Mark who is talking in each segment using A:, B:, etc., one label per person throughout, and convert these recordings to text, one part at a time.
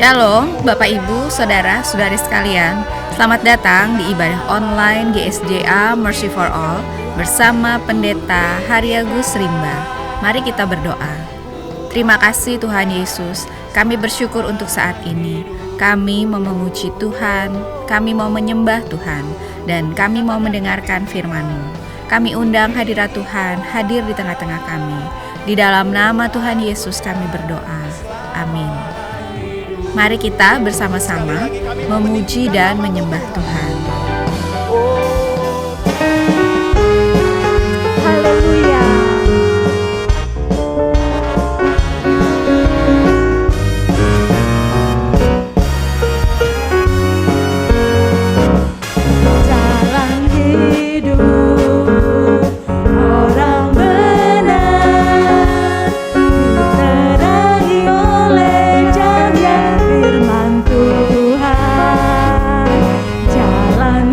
A: Shalom Bapak Ibu, Saudara-saudari sekalian. Selamat datang di ibadah online GSJA Mercy for All bersama Pendeta Haryagus Rimba. Mari kita berdoa. Terima kasih Tuhan Yesus, kami bersyukur untuk saat ini. Kami mau memuji Tuhan, kami mau menyembah Tuhan, dan kami mau mendengarkan firman-Mu. Kami undang hadirat Tuhan hadir di tengah-tengah kami. Di dalam nama Tuhan Yesus kami berdoa. Amin. Mari kita bersama-sama memuji dan menyembah Tuhan.
B: Haleluya. Jalan hidup orang benar diterangi oleh firman Tuhan. Jalan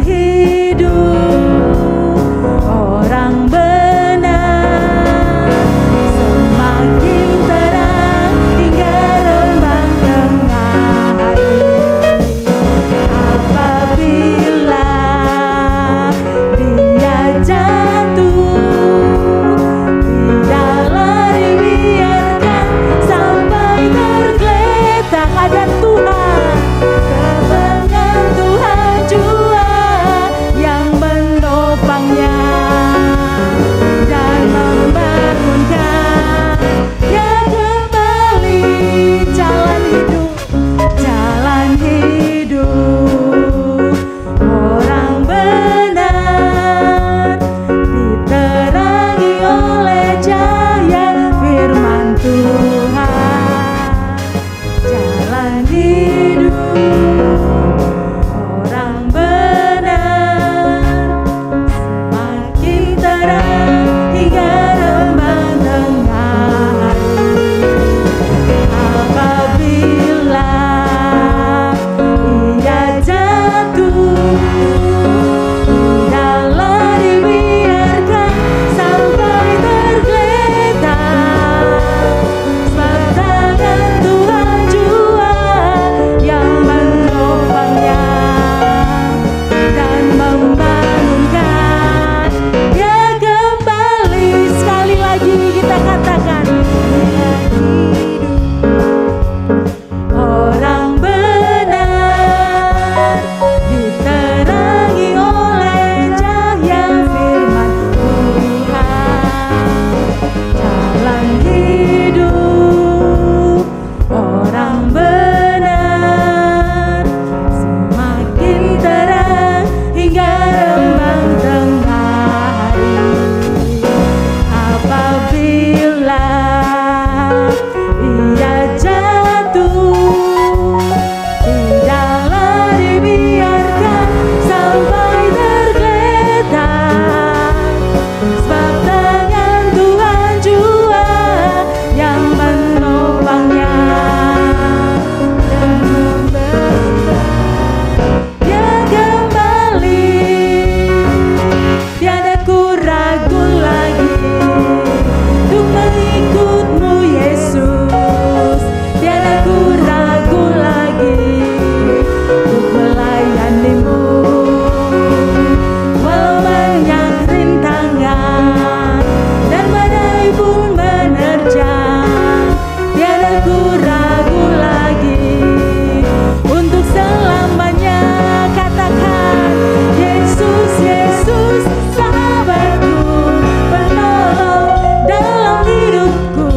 B: Tuhan, jalan hidup orang benar semakin terang hingga remang tengah hari. Apabila ia jatuh, tidaklah dibiarkan sampai tergeletak, sebab tangan Tuhan jua yang menopangnya dan membangunkan dia kembali. Sekali lagi kita katakan, dia hidup orang benar, diterangi oleh cahaya firman Tuhan. Jalan hidup orang benar semakin terang hingga remang tengah hari. Apabila ia jatuh, tidaklah dibiarkan sampai tergeletak, sebab tangan Tuhan jua yang menopangnya dan membantu dia kembali. Tiada ku ragu lagi untuk mengikutmu Yesus, tiada ku ragu lagi untuk melayanimu. Walau banyak rintangan dan badai pun menerjang, tiada ku ragu lagi untuk selamanya. Katakan, Yesus, Yesus, sahabatku, penolong dalam hidupku.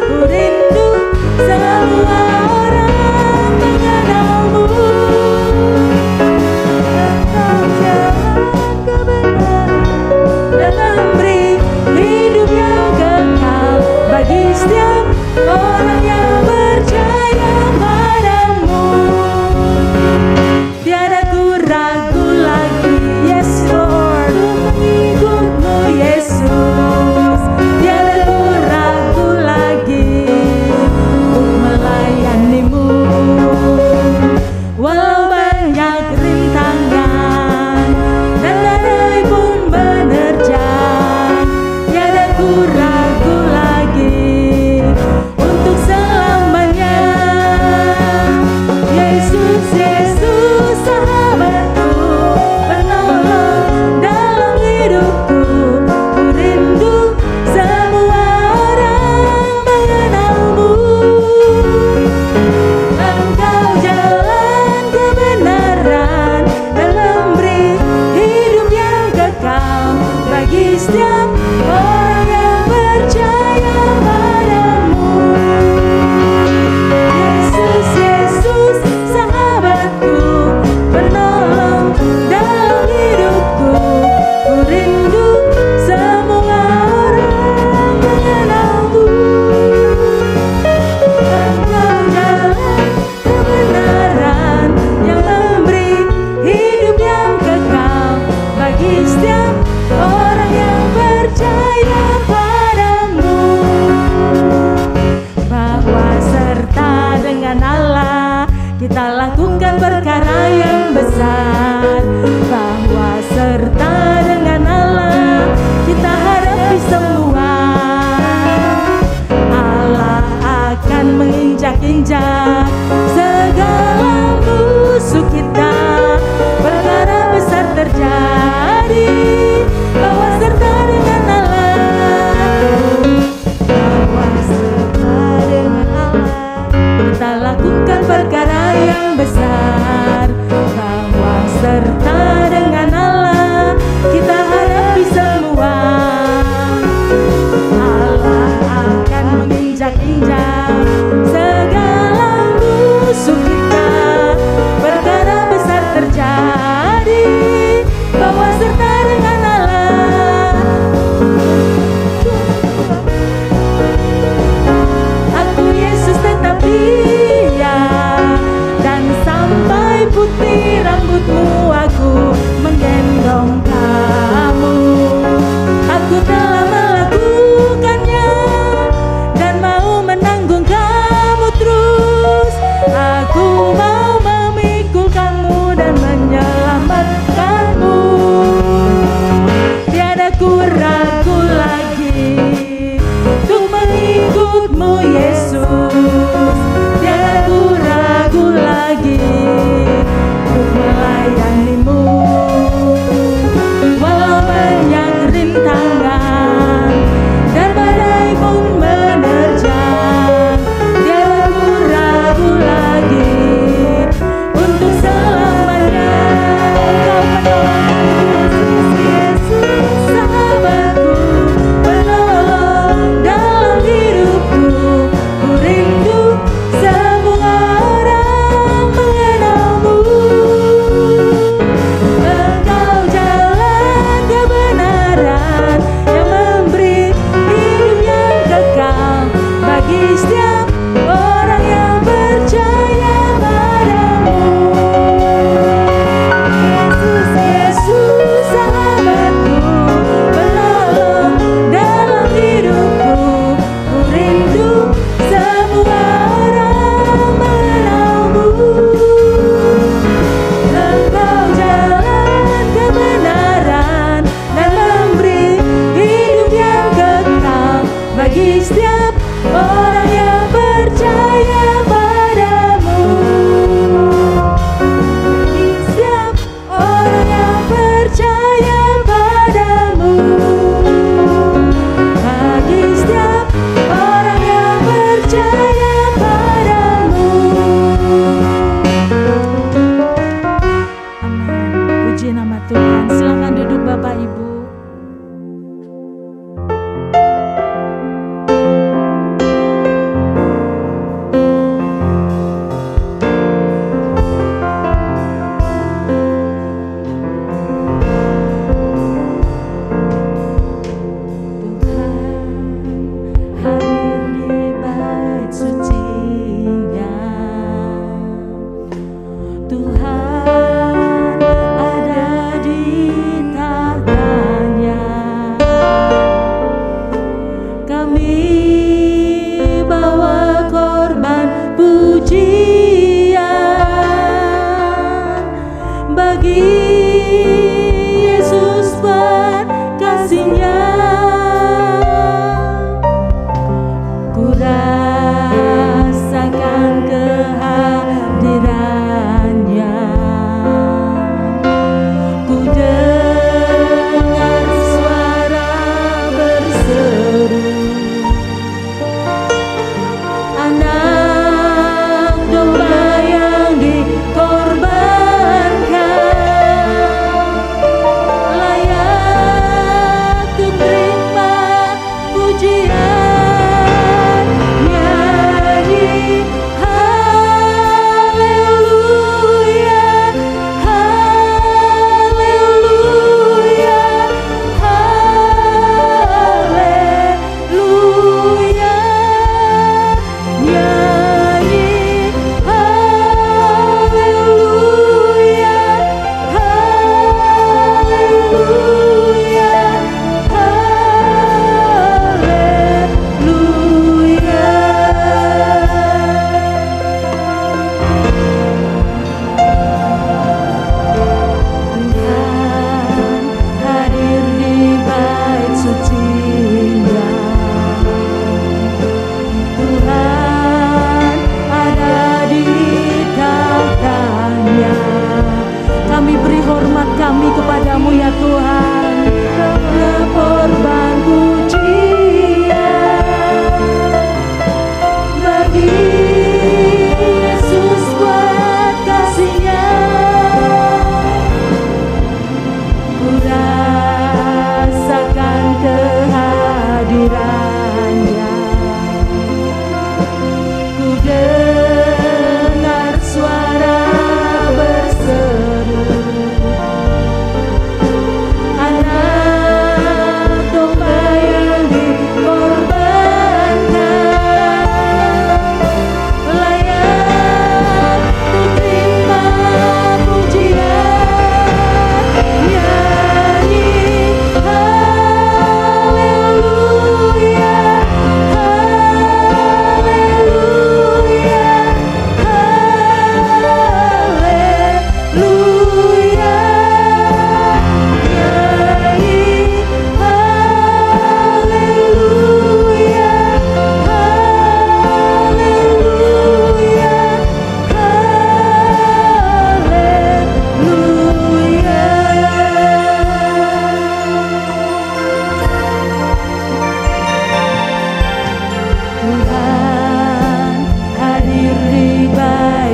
B: Ku rindu semua orang mengenalmu. Engkau jalan kebenaran dan memberi hidup yang kekal bagi setiap orang yang percaya padamu. Tiada ku ragu lagi, yes Lord, mengikutmu Yesus. Tiada ku ragu lagi untuk melayanimu. Walau banyak rintangan dan badai pun menerjang, tiada ku ragu lagi untuk selamanya. Yesus, Yesus, sahabatku, penolong dalam hidupku. Ku rindu semua orang mengenalmu. Engkau jalan kebenaran dan memberi hidup yang kekal bagi setiap orang yang percaya padamu. Yesus, Yesus, sahabatku, penolong dalam hidupku. Ku rindu semua orang mengenalmu. Engkau jalan kebenaran yang memberi hidup yang kekal bagi setiap orang yang percaya padamu. Bahwa serta dengan Allah kita lakukan perkara yang besar. Bahwa serta dengan Allah kita hadapi semua. Allah akan menginjak-injak segala musuh kita. Perkara besar terjadi bahwa serta dengan Allah. Bahwa serta dengan Allah kita lakukan perkara yang besar. Bahwa serta dengan Allah kita hadapi semua. Allah akan menginjak-injak segala musuh kita. Perkara besar terjadi bahwa serta dengan Allah. ikutmu Yesus. Tiada ku ragu lagi untuk melayanimu. Walau banyak rintangan dan badai pun menerjang, tiada ku ragu lagi untuk selamanya. Engkau penolongku, Yesus sahabatku, penolong dalam hidupku. Ku rindu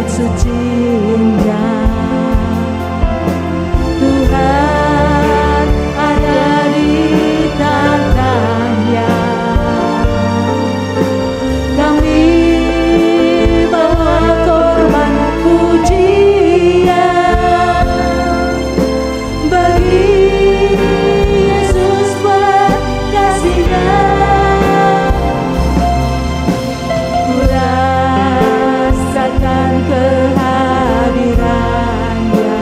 B: bait suci indah. Tuhan ada di tataannya. Kami bawa korban pujian bagi Yesus berkasih-Nya. Ku rasakan kehadiran-Nya.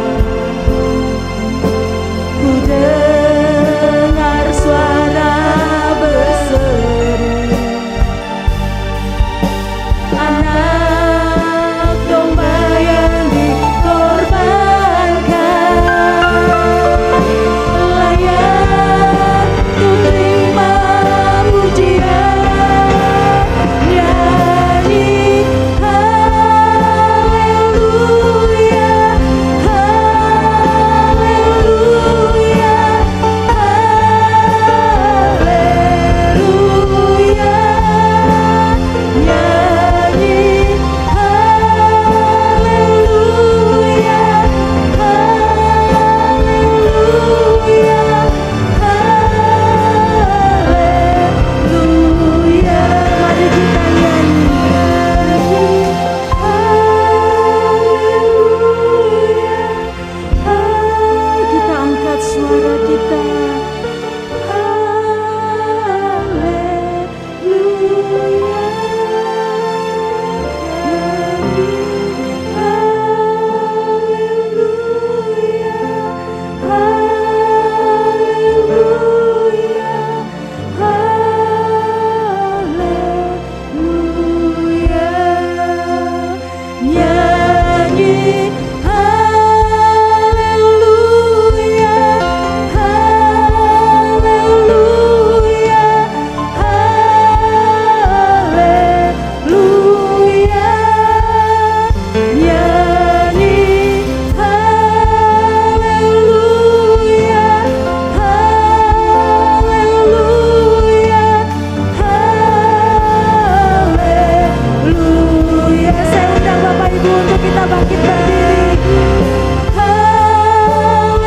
B: Ku dengar suara berseru, anak domba yang dikorbankan, layak ku terima pujian. Nyanyi haleluya, haleluya, haleluya. Nyanyi haleluya, haleluya, haleluya. Mari kita nyanyi haleluya. Kita angkat suara kita. Nyanyi haleluya, haleluya, haleluya. Nyanyi haleluya, haleluya, haleluya. Saya undang Bapak Ibu untuk kita bangkit berdiri. Haleluya.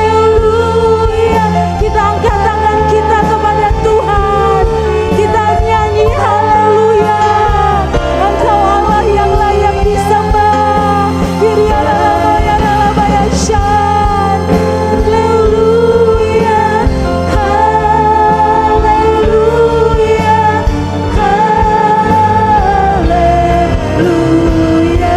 B: Kita angkat tangan kita kepada Tuhan. Kita nyanyi haleluya. Engkau Allah yang layak disembah. Hirialabayalabayashan. Haleluya. Haleluya. Haleluya.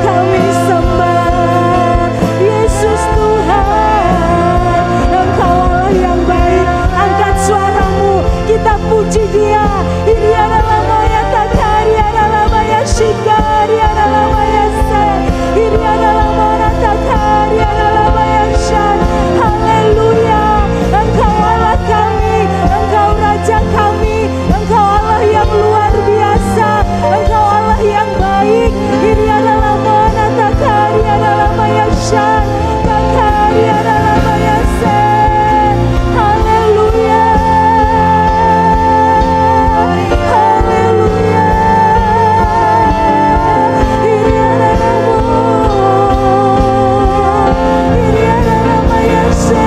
B: Kami sembah Yesus Tuhan. Engkau Allah yang baik. Angkat suaramu, kita puji Dia. Ini adalah maya takari, adalah maya shikari, adalah maya se. Ini adalah maya takari, adalah maya shan. Haleluya. Engkau Allah kami, Engkau Raja kami, Engkau Allah yang luar biasa, Engkau Allah yang baik. Ini adalah maya takari, adalah maya shan. Takari, adalah maya se. Haleluya. Haleluya. Ini adalah ini adalah maya se.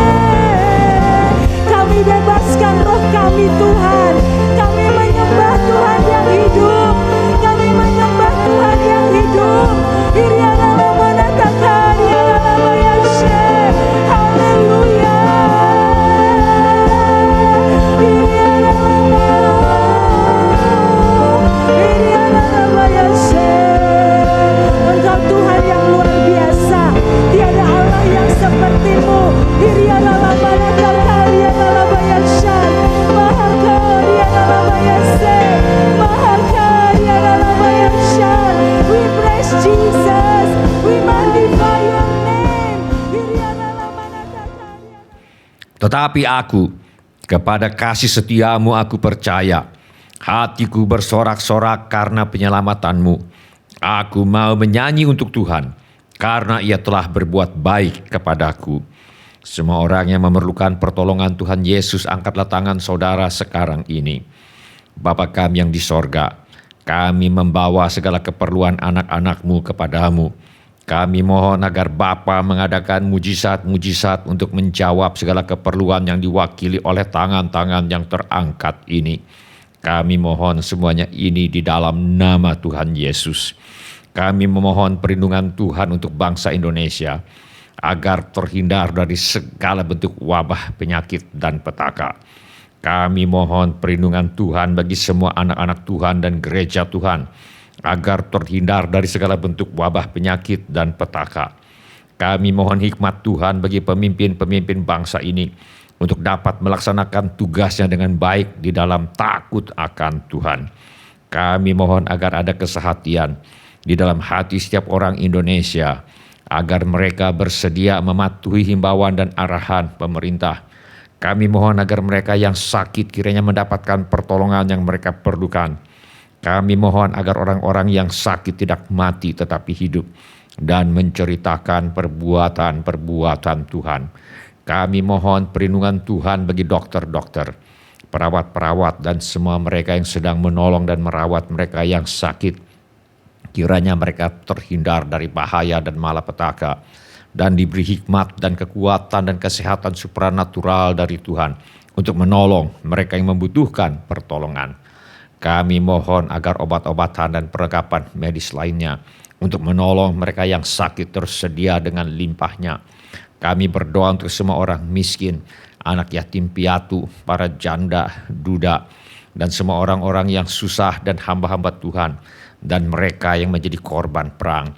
B: Kami bebaskan roh kami Tuhan. Kami menyembah Tuhan yang hidup. Kami menyembah Tuhan yang hidup. Ini adalah manatakan, ini adalah maya se. Haleluya. Ini adalah maya se. Engkau Tuhan yang luar biasa. Tiada Allah yang seperti-Mu. Ini adalah manatakan, ini adalah maya shan. Maha Kau, adalah maya se. Maha Kau, adalah maya shan. We praise Jesus. We magnify Your name. Ini adalah manatakan.
C: Tetapi aku Kepada kasih setiamu aku percaya. Hatiku bersorak-sorak karena penyelamatanmu. Aku mau menyanyi untuk Tuhan, karena ia telah berbuat baik kepadaku. Semua orang yang memerlukan pertolongan Tuhan Yesus, angkatlah tangan saudara sekarang ini. Bapa kami yang di sorga, kami membawa segala keperluan anak-anak-Mu kepadamu. Kami mohon agar Bapa mengadakan mujizat-mujizat untuk menjawab segala keperluan yang diwakili oleh tangan-tangan yang terangkat ini. Kami mohon semuanya ini di dalam nama Tuhan Yesus. Kami memohon perlindungan Tuhan untuk bangsa Indonesia, agar terhindar dari segala bentuk wabah, penyakit, dan petaka. Kami mohon perlindungan Tuhan bagi semua anak-anak Tuhan dan gereja Tuhan, agar terhindar dari segala bentuk wabah, penyakit, dan petaka. Kami mohon hikmat Tuhan bagi pemimpin-pemimpin bangsa ini untuk dapat melaksanakan tugasnya dengan baik di dalam takut akan Tuhan. Kami mohon agar ada kesehatian di dalam hati setiap orang Indonesia, agar mereka bersedia mematuhi himbauan dan arahan pemerintah. Kami mohon agar mereka yang sakit kiranya mendapatkan pertolongan yang mereka perlukan. Kami mohon agar orang-orang yang sakit tidak mati tetapi hidup dan menceritakan perbuatan-perbuatan Tuhan. Kami mohon perlindungan Tuhan bagi dokter-dokter, perawat-perawat, dan semua mereka yang sedang menolong dan merawat mereka yang sakit. Kiranya mereka terhindar dari bahaya dan malapetaka, dan diberi hikmat dan kekuatan dan kesehatan supranatural dari Tuhan untuk menolong mereka yang membutuhkan pertolongan. Kami mohon agar obat-obatan dan perlengkapan medis lainnya untuk menolong mereka yang sakit tersedia dengan limpahnya. Kami berdoa untuk semua orang miskin, anak yatim piatu, para janda, duda, dan semua orang-orang yang susah dan hamba-hamba Tuhan, dan mereka yang menjadi korban perang.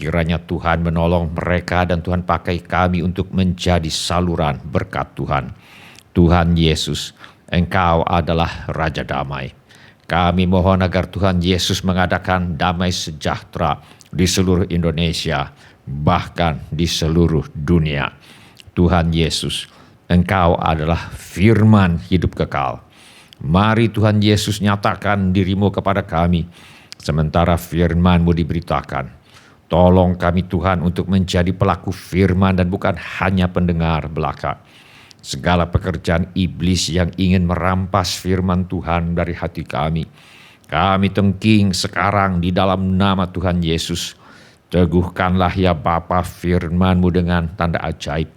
C: Kiranya Tuhan menolong mereka dan Tuhan pakai kami untuk menjadi saluran berkat Tuhan. Tuhan Yesus, Engkau adalah Raja Damai. Kami mohon agar Tuhan Yesus mengadakan damai sejahtera di seluruh Indonesia, bahkan di seluruh dunia. Tuhan Yesus, Engkau adalah firman hidup kekal. Mari Tuhan Yesus nyatakan dirimu kepada kami, sementara firman-Mu diberitakan. Tolong kami Tuhan untuk menjadi pelaku firman dan bukan hanya pendengar belaka. Segala pekerjaan iblis yang ingin merampas firman Tuhan dari hati kami, kami tengking sekarang di dalam nama Tuhan Yesus. Teguhkanlah ya Bapa firman-Mu dengan tanda ajaib,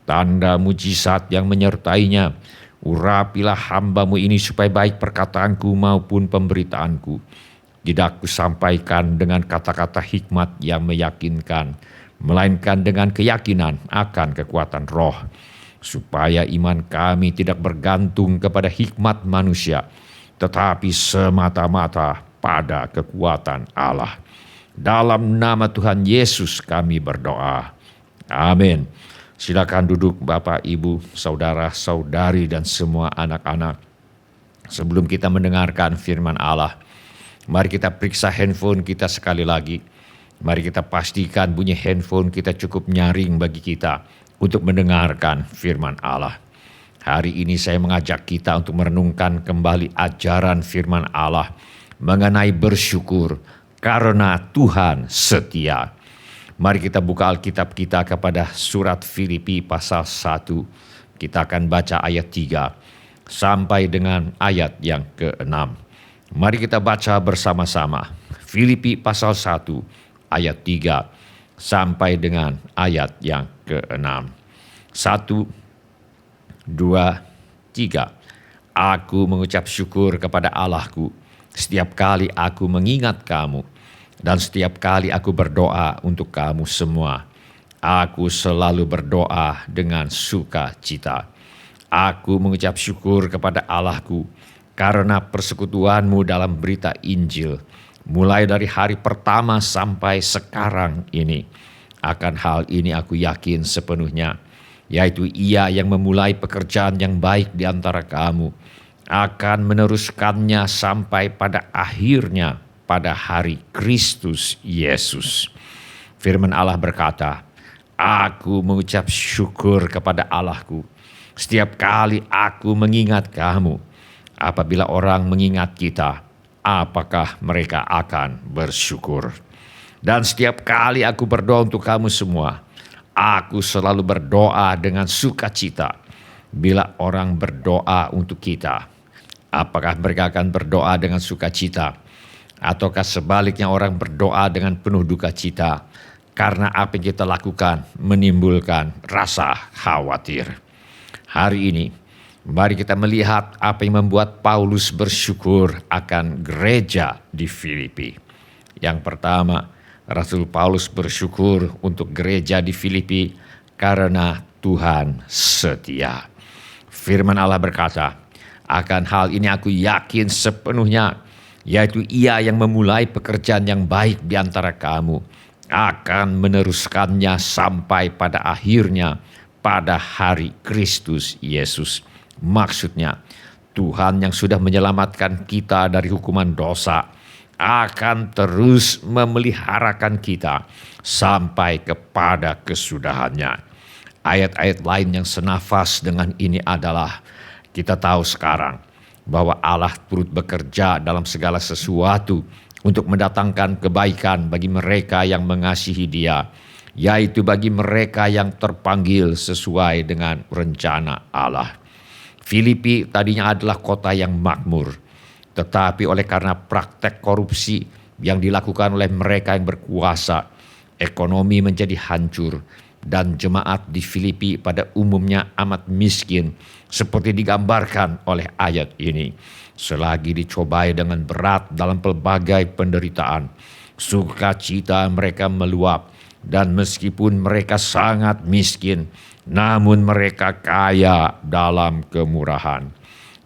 C: tanda mujizat yang menyertainya. Urapilah hamba-Mu ini supaya baik perkataanku maupun pemberitaanku tidak kusampaikan dengan kata-kata hikmat yang meyakinkan, melainkan dengan keyakinan akan kekuatan roh, supaya iman kami tidak bergantung kepada hikmat manusia, tetapi semata-mata pada kekuatan Allah. Dalam nama Tuhan Yesus kami berdoa. Amin. Silakan duduk Bapak, Ibu, Saudara, Saudari, dan semua anak-anak. Sebelum kita mendengarkan firman Allah, mari kita periksa handphone kita sekali lagi. Mari kita pastikan bunyi handphone kita cukup nyaring bagi kita untuk mendengarkan firman Allah. Hari ini saya mengajak kita untuk merenungkan kembali ajaran firman Allah mengenai bersyukur karena Tuhan setia. Mari kita buka Alkitab kita kepada surat Filipi pasal 1. Kita akan baca ayat 3 sampai dengan ayat yang ke-6. Mari kita baca bersama-sama. Filipi pasal 1 ayat 3 sampai dengan ayat yang ke-6. 1, 2, 3. Aku mengucap syukur kepada Allahku setiap kali aku mengingat kamu, dan setiap kali aku berdoa untuk kamu semua. Aku selalu berdoa dengan sukacita. Aku mengucap syukur kepada Allahku karena persekutuanmu dalam berita Injil, mulai dari hari pertama sampai sekarang ini. Akan hal ini aku yakin sepenuhnya, yaitu Ia yang memulai pekerjaan yang baik di antara kamu akan meneruskannya sampai pada akhirnya pada hari Kristus Yesus. Firman Allah berkata, aku mengucap syukur kepada Allahku Setiap kali aku mengingat kamu, apabila orang mengingat kita, apakah mereka akan bersyukur? Dan setiap kali aku berdoa untuk kamu semua, aku selalu berdoa dengan sukacita. Bila orang berdoa untuk kita, apakah mereka akan berdoa dengan sukacita? Ataukah sebaliknya orang berdoa dengan penuh duka cita? Karena apa yang kita lakukan menimbulkan rasa khawatir. Hari ini, mari kita melihat apa yang membuat Paulus bersyukur akan gereja di Filipi. Yang pertama, Rasul Paulus bersyukur untuk gereja di Filipi karena Tuhan setia. Firman Allah berkata, akan hal ini aku yakin sepenuhnya, yaitu Ia yang memulai pekerjaan yang baik di antara kamu, akan meneruskannya sampai pada akhirnya pada hari Kristus Yesus. Maksudnya, Tuhan yang sudah menyelamatkan kita dari hukuman dosa akan terus memeliharakan kita sampai kepada kesudahannya. Ayat-ayat lain yang senafas dengan ini adalah, kita tahu sekarang bahwa Allah turut bekerja dalam segala sesuatu untuk mendatangkan kebaikan bagi mereka yang mengasihi Dia, yaitu bagi mereka yang terpanggil sesuai dengan rencana Allah. Filipi tadinya adalah kota yang makmur, tetapi oleh karena praktek korupsi yang dilakukan oleh mereka yang berkuasa, ekonomi menjadi hancur dan jemaat di Filipi pada umumnya amat miskin seperti digambarkan oleh ayat ini. Selagi dicobai dengan berat dalam pelbagai penderitaan, sukacita mereka meluap, dan meskipun mereka sangat miskin, namun mereka kaya dalam kemurahan.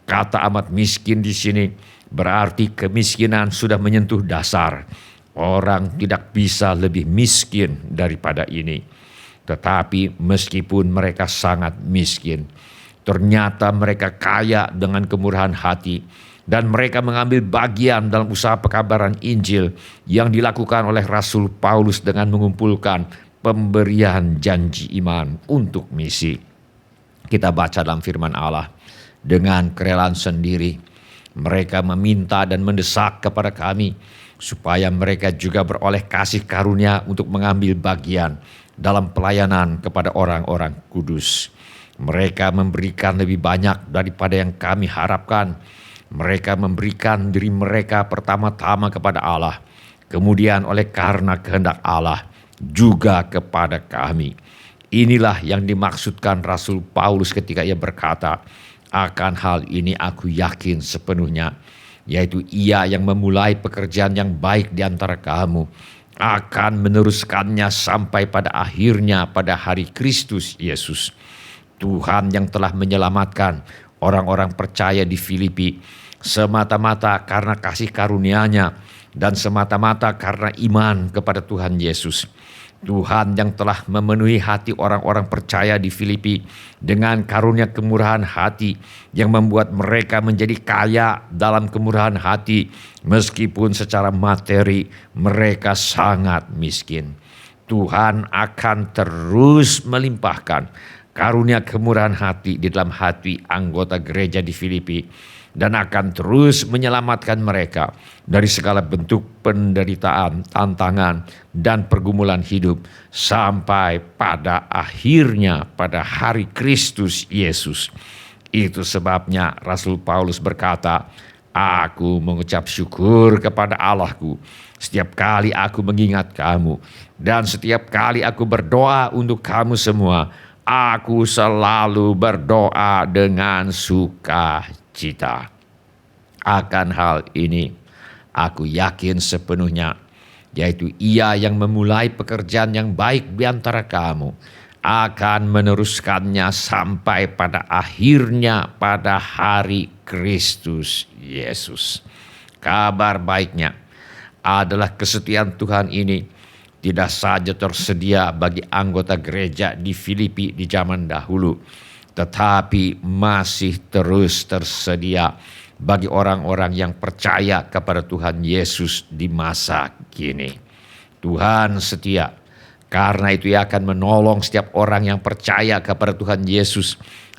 C: Kata amat miskin di sini berarti kemiskinan sudah menyentuh dasar. Orang tidak bisa lebih miskin daripada ini. Tetapi meskipun mereka sangat miskin, ternyata mereka kaya dengan kemurahan hati, dan mereka mengambil bagian dalam usaha pekabaran Injil yang dilakukan oleh Rasul Paulus dengan mengumpulkan pemberian janji iman untuk misi. Kita baca dalam firman Allah, dengan kerelaan sendiri mereka meminta dan mendesak kepada kami supaya mereka juga beroleh kasih karunia untuk mengambil bagian dalam pelayanan kepada orang-orang kudus. Mereka memberikan lebih banyak daripada yang kami harapkan. Mereka memberikan diri mereka pertama-tama kepada Allah, kemudian oleh karena kehendak Allah juga kepada kami. Inilah yang dimaksudkan Rasul Paulus ketika ia berkata, akan hal ini aku yakin sepenuhnya, yaitu Ia yang memulai pekerjaan yang baik di antara kamu akan meneruskannya sampai pada akhirnya pada hari Kristus Yesus. Tuhan yang telah menyelamatkan orang-orang percaya di Filipi semata-mata karena kasih karunia-Nya dan semata-mata karena iman kepada Tuhan Yesus. Tuhan yang telah memenuhi hati orang-orang percaya di Filipi dengan karunia kemurahan hati yang membuat mereka menjadi kaya dalam kemurahan hati meskipun secara materi mereka sangat miskin. Tuhan akan terus melimpahkan karunia kemurahan hati di dalam hati anggota gereja di Filipi dan akan terus menyelamatkan mereka dari segala bentuk penderitaan, tantangan, dan pergumulan hidup sampai pada akhirnya pada hari Kristus Yesus. Itu sebabnya Rasul Paulus berkata, aku mengucap syukur kepada Allahku setiap kali aku mengingat kamu, dan setiap kali aku berdoa untuk kamu semua, aku selalu berdoa dengan sukacita. Akan hal ini, aku yakin sepenuhnya, yaitu Ia yang memulai pekerjaan yang baik di antara kamu, akan meneruskannya sampai pada akhirnya pada hari Kristus Yesus. Kabar baiknya adalah kesetiaan Tuhan ini tidak saja tersedia bagi anggota gereja di Filipi di zaman dahulu, tetapi masih terus tersedia bagi orang-orang yang percaya kepada Tuhan Yesus di masa kini. Tuhan setia, karena itu Ia akan menolong setiap orang yang percaya kepada Tuhan Yesus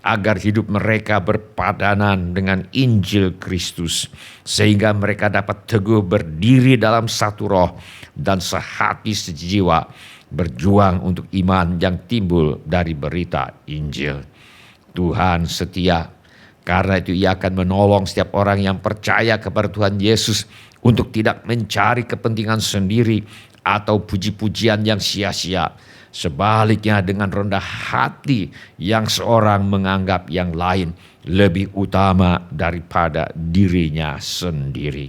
C: agar hidup mereka berpadanan dengan Injil Kristus, sehingga mereka dapat teguh berdiri dalam satu roh dan sehati sejiwa, berjuang untuk iman yang timbul dari berita Injil. Tuhan setia, karena itu Ia akan menolong setiap orang yang percaya kepada Tuhan Yesus untuk tidak mencari kepentingan sendiri atau puji-pujian yang sia-sia. Sebaliknya, dengan rendah hati yang seorang menganggap yang lain lebih utama daripada dirinya sendiri.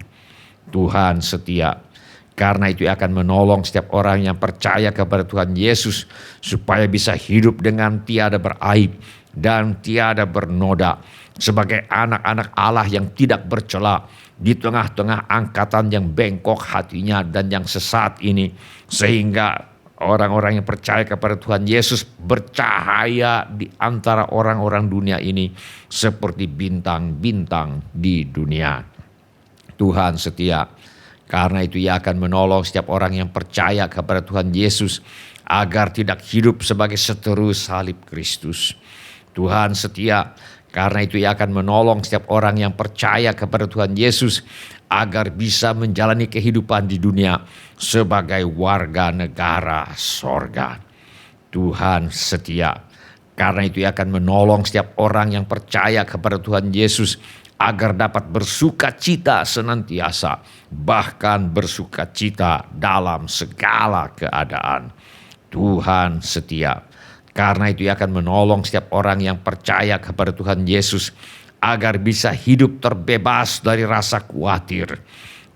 C: Tuhan setia, karena itu Ia akan menolong setiap orang yang percaya kepada Tuhan Yesus supaya bisa hidup dengan tiada beraib dan tiada bernoda sebagai anak-anak Allah yang tidak bercela di tengah-tengah angkatan yang bengkok hatinya dan yang sesat ini, sehingga orang-orang yang percaya kepada Tuhan Yesus bercahaya di antara orang-orang dunia ini seperti bintang-bintang di dunia. Tuhan setia, karena itu Ia akan menolong setiap orang yang percaya kepada Tuhan Yesus agar tidak hidup sebagai seteru salib Kristus. Tuhan setia, karena itu Ia akan menolong setiap orang yang percaya kepada Tuhan Yesus agar bisa menjalani kehidupan di dunia sebagai warga negara sorga. Tuhan setia, karena itu Ia akan menolong setiap orang yang percaya kepada Tuhan Yesus agar dapat bersuka cita senantiasa, bahkan bersuka cita dalam segala keadaan. Tuhan setia, karena itu Ia akan menolong setiap orang yang percaya kepada Tuhan Yesus agar bisa hidup terbebas dari rasa khawatir.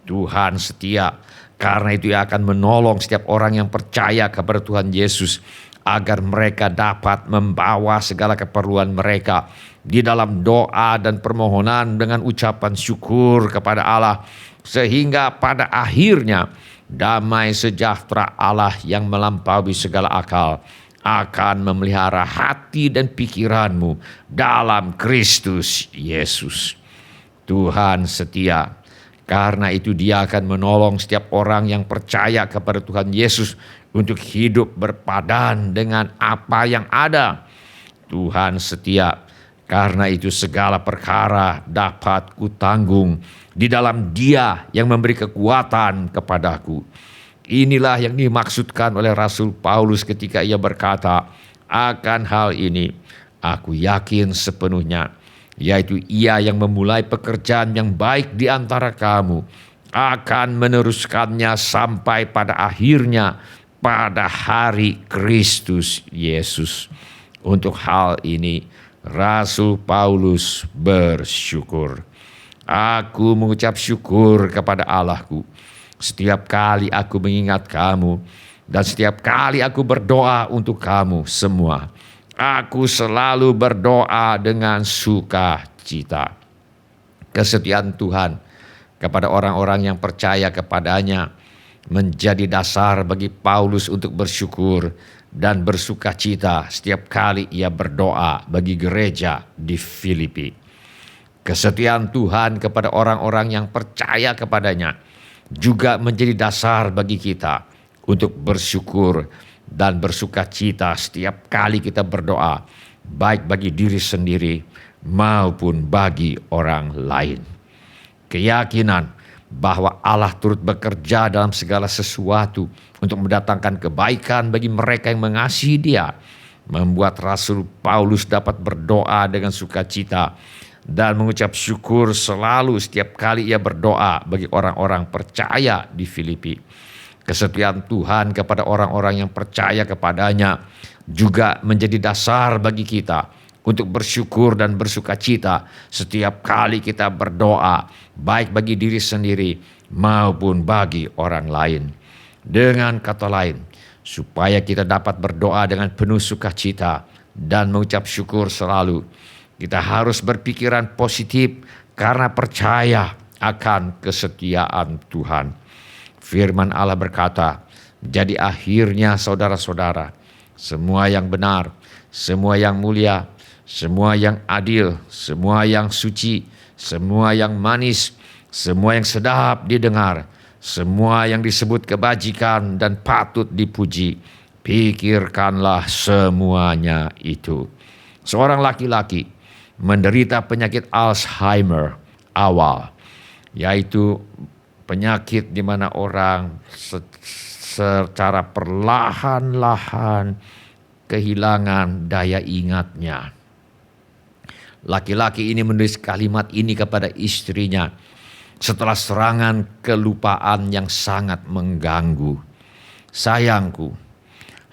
C: Tuhan setia, karena itu Ia akan menolong setiap orang yang percaya kepada Tuhan Yesus agar mereka dapat membawa segala keperluan mereka di dalam doa dan permohonan dengan ucapan syukur kepada Allah, sehingga pada akhirnya damai sejahtera Allah yang melampaui segala akal akan memelihara hati dan pikiranmu dalam Kristus Yesus. Tuhan setia, karena itu Dia akan menolong setiap orang yang percaya kepada Tuhan Yesus untuk hidup berpadan dengan apa yang ada. Tuhan setia, karena itu segala perkara dapat kutanggung di dalam Dia yang memberi kekuatan kepadaku. Inilah yang dimaksudkan oleh Rasul Paulus ketika ia berkata, akan hal ini aku yakin sepenuhnya, yaitu Ia yang memulai pekerjaan yang baik di antara kamu akan meneruskannya sampai pada akhirnya pada hari Kristus Yesus. Untuk hal ini Rasul Paulus bersyukur. Aku mengucap syukur kepada Allahku setiap kali aku mengingat kamu, dan setiap kali aku berdoa untuk kamu semua. Aku selalu berdoa dengan sukacita. Kesetiaan Tuhan kepada orang-orang yang percaya kepadanya menjadi dasar bagi Paulus untuk bersyukur dan bersukacita setiap kali ia berdoa bagi gereja di Filipi. Kesetiaan Tuhan kepada orang-orang yang percaya kepadanya juga menjadi dasar bagi kita untuk bersyukur dan bersukacita setiap kali kita berdoa, baik bagi diri sendiri maupun bagi orang lain. Keyakinan bahwa Allah turut bekerja dalam segala sesuatu untuk mendatangkan kebaikan bagi mereka yang mengasihi Dia membuat Rasul Paulus dapat berdoa dengan sukacita dan mengucap syukur selalu setiap kali ia berdoa bagi orang-orang percaya di Filipi. Kesetiaan Tuhan kepada orang-orang yang percaya kepadanya juga menjadi dasar bagi kita untuk bersyukur dan bersukacita setiap kali kita berdoa, baik bagi diri sendiri maupun bagi orang lain. Dengan kata lain, supaya kita dapat berdoa dengan penuh sukacita dan mengucap syukur selalu, kita harus berpikiran positif karena percaya akan kesetiaan Tuhan. Firman Allah berkata, jadi akhirnya saudara-saudara, semua yang benar, semua yang mulia, semua yang adil, semua yang suci, semua yang manis, semua yang sedap didengar, semua yang disebut kebajikan dan patut dipuji, pikirkanlah semuanya itu. seorang laki-laki menderita penyakit Alzheimer awal, yaitu penyakit di mana orang secara perlahan-lahan kehilangan daya ingatnya. Laki-laki ini menulis kalimat ini kepada istrinya setelah serangan kelupaan yang sangat mengganggu. Sayangku,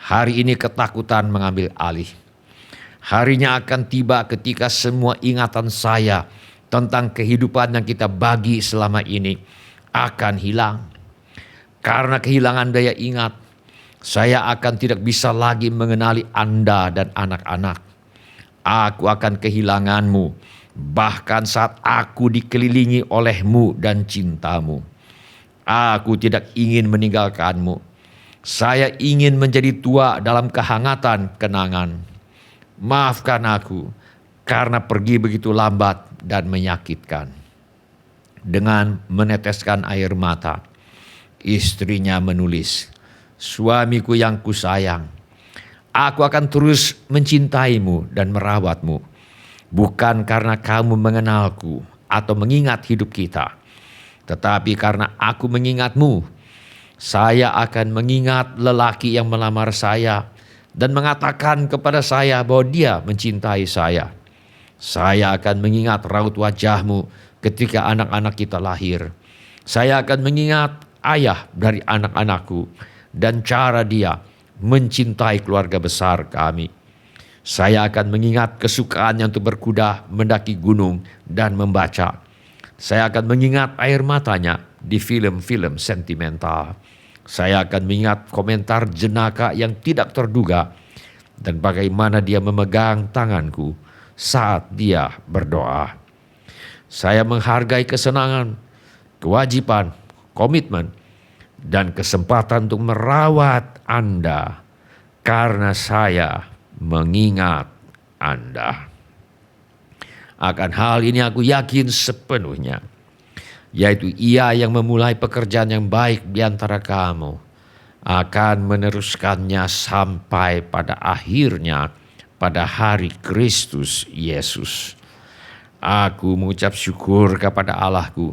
C: hari ini ketakutan mengambil alih. Harinya akan tiba ketika semua ingatan saya tentang kehidupan yang kita bagi selama ini akan hilang. Karena kehilangan daya ingat, saya akan tidak bisa lagi mengenali Anda dan anak-anak. Aku akan kehilanganmu, bahkan saat aku dikelilingi olehmu dan cintamu. Aku tidak ingin meninggalkanmu. Saya ingin menjadi tua dalam kehangatan kenangan. Maafkan aku karena pergi begitu lambat dan menyakitkan. Dengan meneteskan air mata, istrinya menulis, "Suamiku yang kusayang, aku akan terus mencintaimu dan merawatmu. Bukan karena kamu mengenalku atau mengingat hidup kita, tetapi karena aku mengingatmu. Saya akan mengingat lelaki yang melamar saya dan mengatakan kepada saya bahwa dia mencintai saya. Saya akan mengingat raut wajahmu ketika anak-anak kita lahir. Saya akan mengingat ayah dari anak-anakku dan cara dia mencintai keluarga besar kami. Saya akan mengingat kesukaannya untuk berkuda, mendaki gunung, dan membaca. Saya akan mengingat air matanya di film-film sentimental. Saya akan mengingat komentar jenaka yang tidak terduga dan bagaimana dia memegang tanganku saat dia berdoa. Saya menghargai kesenangan, kewajiban, komitmen, dan kesempatan untuk merawat Anda karena saya mengingat Anda. Akan hal ini aku yakin sepenuhnya, yaitu Ia yang memulai pekerjaan yang baik di antara kamu akan meneruskannya sampai pada akhirnya pada hari Kristus Yesus. Aku mengucap syukur kepada Allahku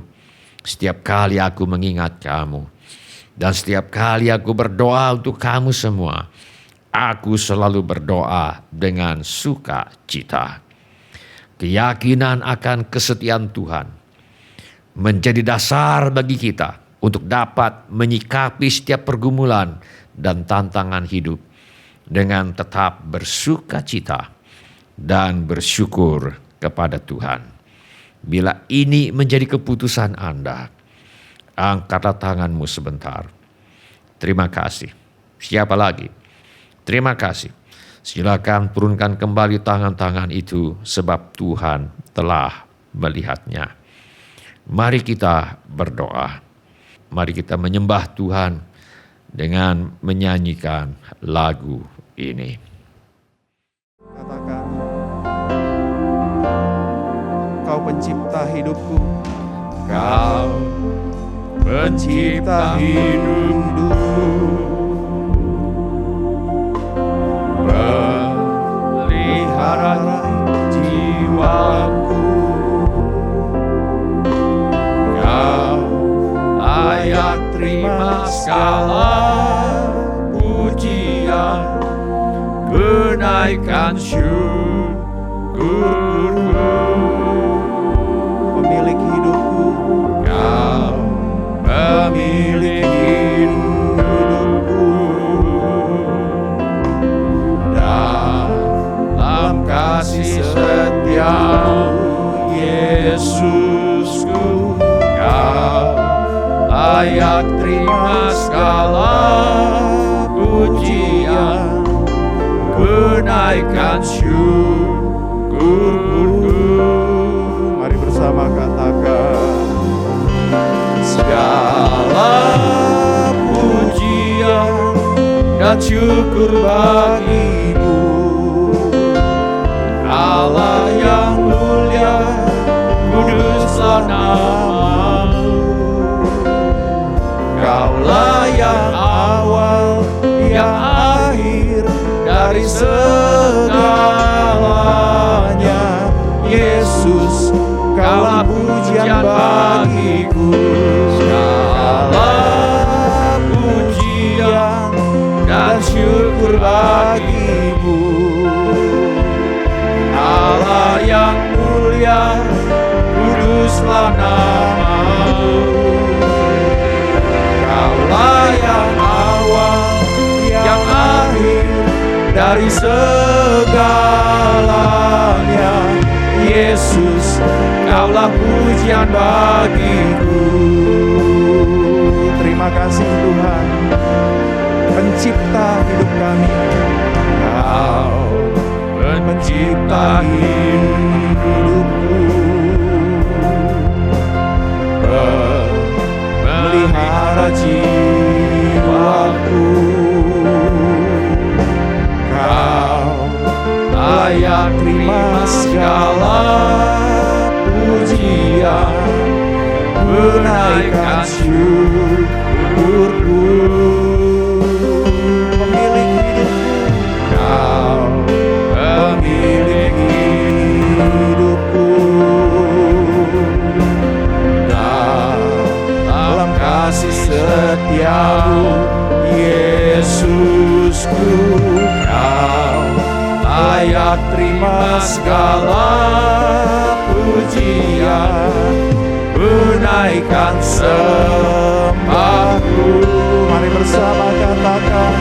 C: setiap kali aku mengingat kamu. Dan setiap kali aku berdoa untuk kamu semua, aku selalu berdoa dengan sukacita. Keyakinan akan kesetiaan Tuhan menjadi dasar bagi kita untuk dapat menyikapi setiap pergumulan dan tantangan hidup dengan tetap bersukacita dan bersyukur kepada Tuhan. Bila ini menjadi keputusan Anda, angkatlah tanganmu sebentar. Terima kasih. Siapa lagi? Terima kasih. Silakan turunkan kembali tangan-tangan itu sebab Tuhan telah melihatnya. Mari kita berdoa. Mari kita menyembah Tuhan dengan menyanyikan lagu ini.
D: Katakan, Kau pencipta hidupku.
C: Kau pencipta hidupku, pelihara jiwaku. Kau layak terima segala pujian, kenaikan syukurku.
D: Pemilik hidupku,
C: Kau pemilik hidupku, dalam kasih setia-Mu Yesusku. Kau layak terima segala pujian, kenaikan syukurku.
D: mari bersama katakan,
C: Segala pujian dan syukur bagimu, Allah yang mulia, kuduslah nama-Mu. Kaulah yang awal, yang akhir dari segala
D: Kaulah pujian bagiku, segala pujian dan syukur bagimu. Allah yang mulia, kuduslah nama-Mu. Kaulah yang awal, yang akhir dari segalanya. Yesus, Kaulah pujian bagiku. Terima kasih Tuhan, pencipta hidup kami. Kau pencipta hidupku, memelihara jiwaku. Kau layak terima segala pujian, menaikkan syukurku. Pemilik hidupku, Kau pemilik hidupku. Dalam kasih setiamu, Yesusku, Kau layak terima segala pujian, menaikkan sembahku. Mari bersama katakan,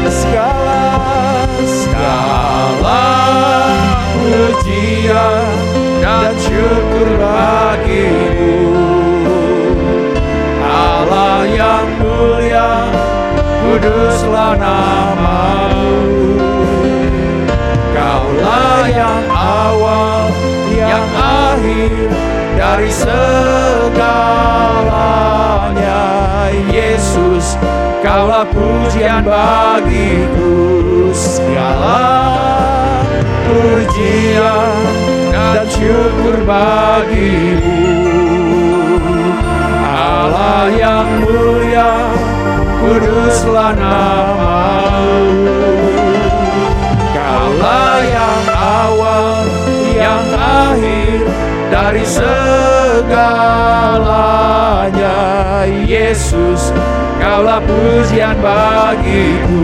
D: segala pujian dan syukur bagimu. Allah yang mulia, kuduslah nama-Mu. Kaulah yang awal, yang akhir dari segalanya. Yesus, Kaulah pujian bagiku. Segala pujian dan syukur bagimu. Allah yang mulia, kuduslah nama-Mu. Kaulah yang awal, yang akhir dari segalanya. Yesus, Kaulah pujian bagiku.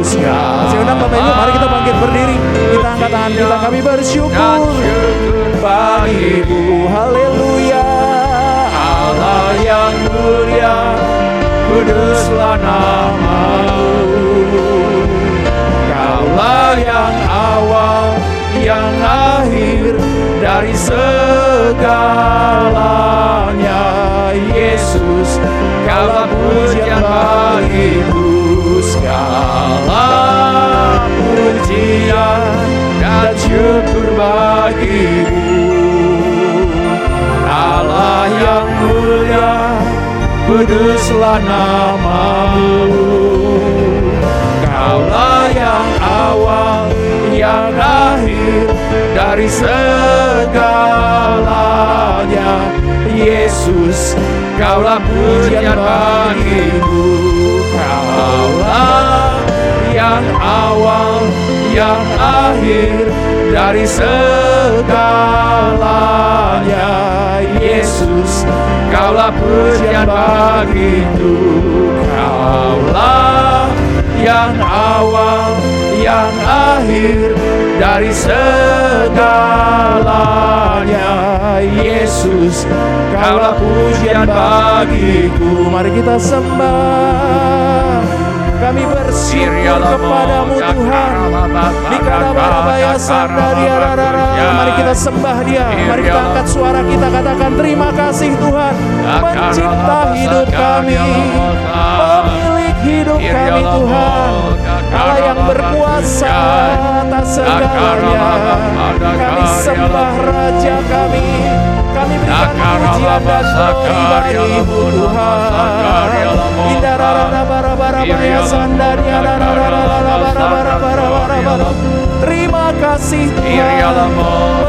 D: Saya undang Bapak Ibu, mari kita bangkit berdiri, kita angkat tangan kita, kami bersyukur bagimu. Haleluya. Allah yang mulia, kuduslah nama-Mu. Kaulah yang awal, yang akhir dari segalanya. Yesus, Kaulah pujian bagiku. Segala pujian dan syukur bagimu. Allah yang mulia, kuduslah nama-Mu. Kaulah yang awal, yang akhir dari segalanya. Yesus, Kaulah pujian bagiku. Kaulah yang awal, yang akhir dari segalanya. Yesus, Kaulah pujian bagiku. Kaulah yang awal, yang akhir dari segalanya. Yesus, Kaulah pujian bagiku. Mari kita sembah, kami bersyukur kepadamu Tuhan. Mari kita sembah Dia. Mari kita angkat suara kita, katakan terima kasih Tuhan, pencipta hidup kami, pemilik hidup kami Tuhan, Allah yang berkuasa atas segalanya. Kami sembah Raja kami berikan pujian dan glory bagimu Tuhan. Terima kasih Tuhan,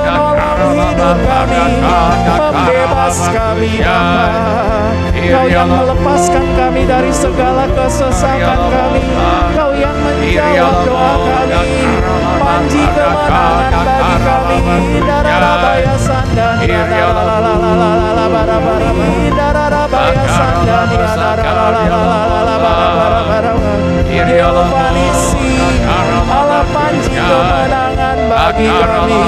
D: menolong hidup kami, membebas kami Tuhan. Kau yang melepaskan kami dari segala kesesakan kami, Kau yang menjawab doa kami, panji kemenangan bagi kami. Darabaya Sandana Allah panji kemenangan bagi kami.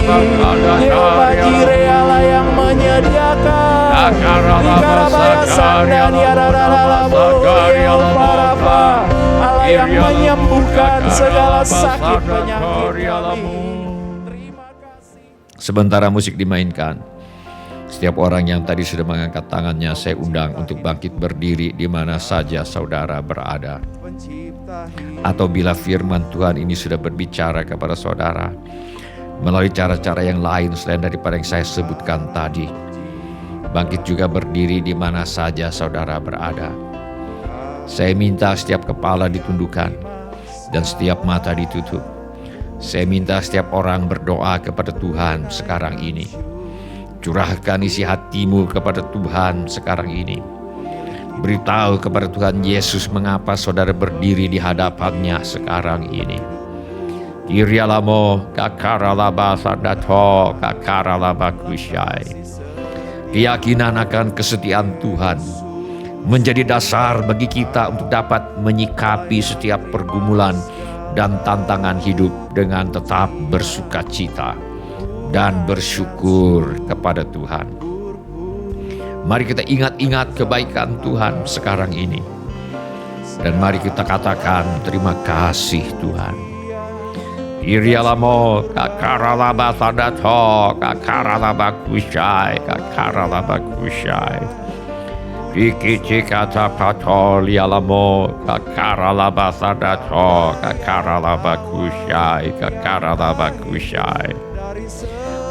D: Yehova Jireh Allah yang menyediakan. Ikarabaya Sandani Arararalabu. Yehova Rafa Allah yang menyembuhkan segala sakit penyakit kami. Terima kasih.
C: Sementara musik dimainkan, setiap orang yang tadi sudah mengangkat tangannya, saya undang untuk bangkit berdiri di mana saja saudara berada. Atau bila firman Tuhan ini sudah berbicara kepada saudara melalui cara-cara yang lain selain daripada yang saya sebutkan tadi, bangkit juga berdiri di mana saja saudara berada. Saya minta setiap kepala ditundukkan dan setiap mata ditutup. Saya minta setiap orang berdoa kepada Tuhan sekarang ini. Curahkan isi hatimu kepada Tuhan sekarang ini. Beritahu kepada Tuhan Yesus mengapa saudara berdiri di hadapannya sekarang ini. Kirialamo kakaralaba sadato kakaralaba kusyai. Keyakinan akan kesetiaan Tuhan menjadi dasar bagi kita untuk dapat menyikapi setiap pergumulan dan tantangan hidup dengan tetap bersukacita dan bersyukur kepada Tuhan. Mari kita ingat-ingat kebaikan Tuhan sekarang ini. Dan mari kita katakan terima kasih Tuhan. Irialamo kakaralaba sadato kakaralaba kusyai kakaralaba kusyai. Ikici kata patol yalamo kakaralaba sadato kakaralaba kusyai kakaralaba kusyai.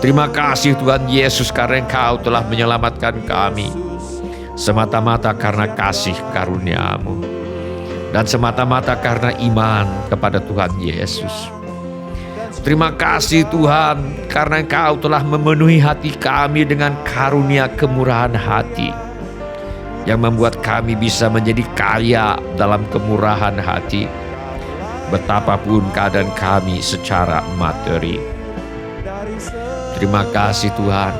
C: Terima kasih Tuhan Yesus karena Engkau telah menyelamatkan kami semata-mata karena kasih karunia-Mu dan semata-mata karena iman kepada Tuhan Yesus. Terima kasih Tuhan karena Engkau telah memenuhi hati kami dengan karunia kemurahan hati yang membuat kami bisa menjadi kaya dalam kemurahan hati betapapun keadaan kami secara materi. Terima kasih Tuhan,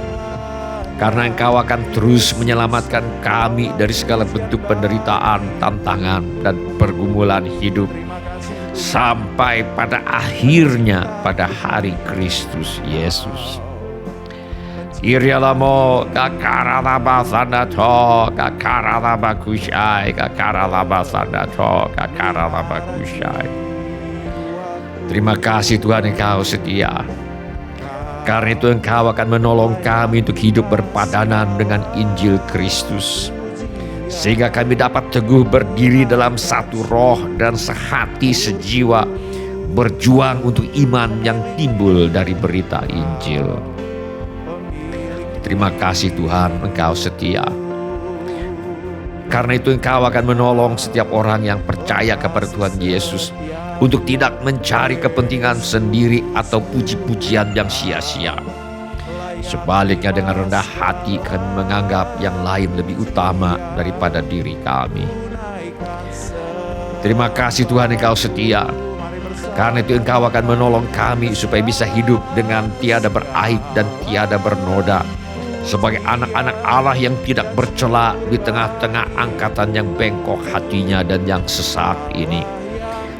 C: karena Engkau akan terus menyelamatkan kami dari segala bentuk penderitaan, tantangan, dan pergumulan hidup sampai pada akhirnya pada hari Kristus Yesus. Irialamo kakaralaba sadato kakaralaba kusyai kakaralaba sadato kakaralaba kusyai. Terima kasih Tuhan Engkau setia. Karena itu Engkau akan menolong kami untuk hidup berpadanan dengan Injil Kristus. Sehingga kami dapat teguh berdiri dalam satu roh dan sehati sejiwa. Berjuang untuk iman yang timbul dari berita Injil. Terima kasih Tuhan Engkau setia. Karena itu Engkau akan menolong setiap orang yang percaya kepada Tuhan Yesus untuk tidak mencari kepentingan sendiri atau puji-pujian yang sia-sia. Sebaliknya dengan rendah hati kami menganggap yang lain lebih utama daripada diri kami. Terima kasih Tuhan Engkau setia. Karena itu Engkau akan menolong kami supaya bisa hidup dengan tiada beraib dan tiada bernoda. Sebagai anak-anak Allah yang tidak bercela di tengah-tengah angkatan yang bengkok hatinya dan yang sesat ini.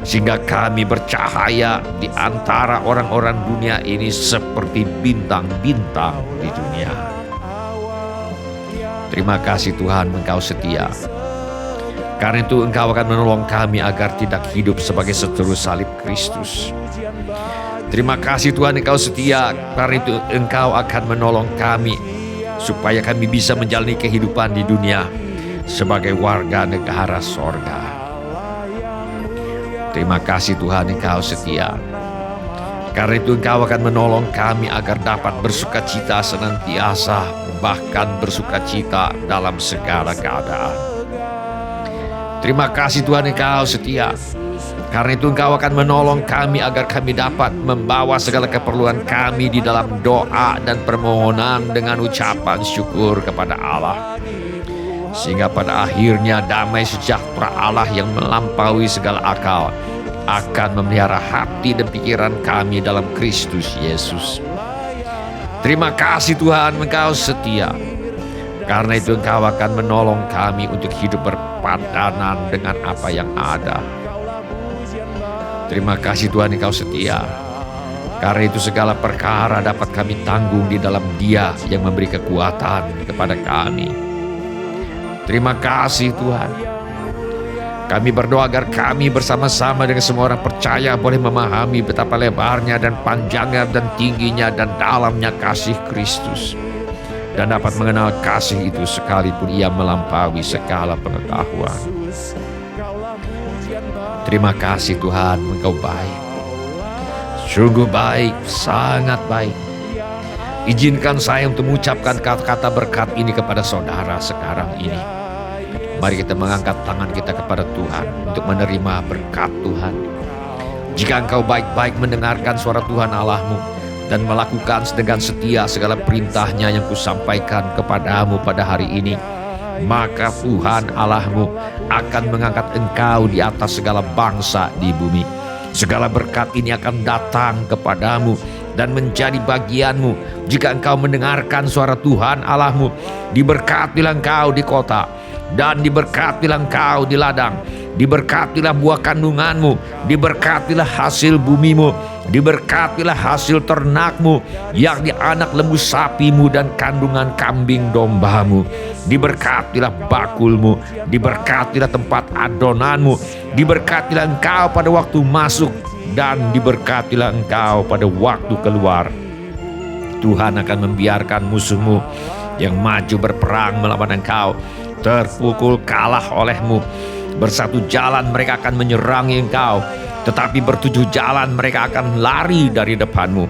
C: Sehingga kami bercahaya di antara orang-orang dunia ini seperti bintang-bintang di dunia. Terima kasih Tuhan Engkau setia. Karena itu Engkau akan menolong kami agar tidak hidup sebagai seteru salib Kristus. Terima kasih Tuhan Engkau setia. Karena itu Engkau akan menolong kami supaya kami bisa menjalani kehidupan di dunia sebagai warga negara sorga. Terima kasih Tuhan Engkau setia. Karena itu Engkau akan menolong kami agar dapat bersukacita senantiasa, bahkan bersukacita dalam segala keadaan. Terima kasih Tuhan Engkau setia. Karena itu Engkau akan menolong kami agar kami dapat membawa segala keperluan kami di dalam doa dan permohonan dengan ucapan syukur kepada Allah. Sehingga pada akhirnya damai sejahtera Allah yang melampaui segala akal akan memelihara hati dan pikiran kami dalam Kristus Yesus. Terima kasih Tuhan, Engkau setia. Karena itu Engkau akan menolong kami untuk hidup berpadanan dengan apa yang ada. Terima kasih Tuhan, Engkau setia. Karena itu segala perkara dapat kami tanggung di dalam Dia yang memberi kekuatan kepada kami. Terima kasih Tuhan. Kami berdoa agar kami bersama-sama dengan semua orang percaya boleh memahami betapa lebarnya dan panjangnya dan tingginya dan dalamnya kasih Kristus. Dan dapat mengenal kasih itu sekalipun ia melampaui segala pengetahuan. Terima kasih Tuhan, Engkau baik. Sungguh baik, sangat baik. Izinkan saya untuk mengucapkan kata-kata berkat ini kepada saudara sekarang ini. Mari kita mengangkat tangan kita kepada Tuhan untuk menerima berkat Tuhan. Jika engkau baik-baik mendengarkan suara Tuhan Allahmu dan melakukan dengan setia segala perintahnya yang kusampaikan kepadamu pada hari ini, maka Tuhan Allahmu akan mengangkat engkau di atas segala bangsa di bumi. Segala berkat ini akan datang kepadamu dan menjadi bagianmu jika engkau mendengarkan suara Tuhan Allahmu. Diberkatilah engkau di kota, dan diberkatilah engkau di ladang. Diberkatilah buah kandunganmu, diberkatilah hasil bumimu, diberkatilah hasil ternakmu, yakni anak lembu sapimu dan kandungan kambing dombamu. Diberkatilah bakulmu, diberkatilah tempat adonanmu, diberkatilah engkau pada waktu masuk, dan diberkatilah engkau pada waktu keluar. Tuhan akan membiarkan musuhmu yang maju berperang melawan engkau terpukul kalah olehmu. Bersatu jalan mereka akan menyerangi engkau, tetapi bertujuh jalan mereka akan lari dari depanmu.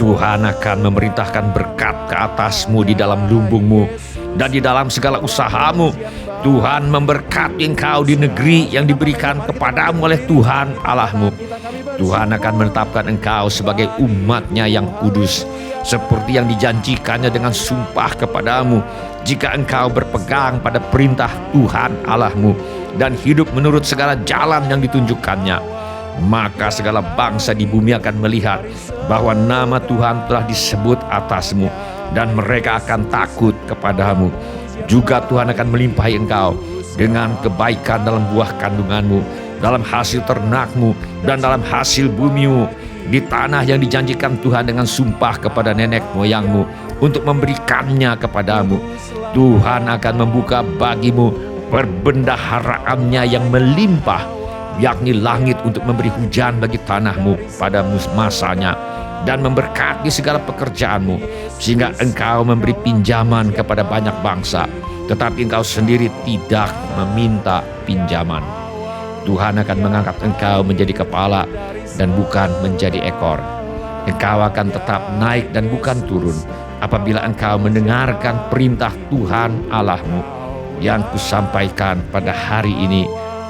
C: Tuhan akan memerintahkan berkat ke atasmu di dalam lumbungmu dan di dalam segala usahamu. Tuhan memberkati engkau di negeri yang diberikan kepadamu oleh Tuhan Allahmu. Tuhan akan menetapkan engkau sebagai umat-Nya yang kudus, seperti yang dijanjikannya dengan sumpah kepadamu. Jika engkau berpegang pada perintah Tuhan Allahmu dan hidup menurut segala jalan yang ditunjukkannya, maka segala bangsa di bumi akan melihat bahwa nama Tuhan telah disebut atasmu, dan mereka akan takut kepadamu. Juga Tuhan akan melimpahi engkau dengan kebaikan dalam buah kandunganmu, dalam hasil ternakmu, dan dalam hasil bumimu, di tanah yang dijanjikan Tuhan dengan sumpah kepada nenek moyangmu untuk memberikannya kepadamu. Tuhan akan membuka bagimu perbendaharaannya yang melimpah, yakni langit untuk memberi hujan bagi tanahmu pada masanya, dan memberkati segala pekerjaanmu, sehingga engkau memberi pinjaman kepada banyak bangsa, tetapi engkau sendiri tidak meminta pinjaman. Tuhan akan mengangkat engkau menjadi kepala dan bukan menjadi ekor. Engkau akan tetap naik dan bukan turun apabila engkau mendengarkan perintah Tuhan Allahmu yang kusampaikan pada hari ini,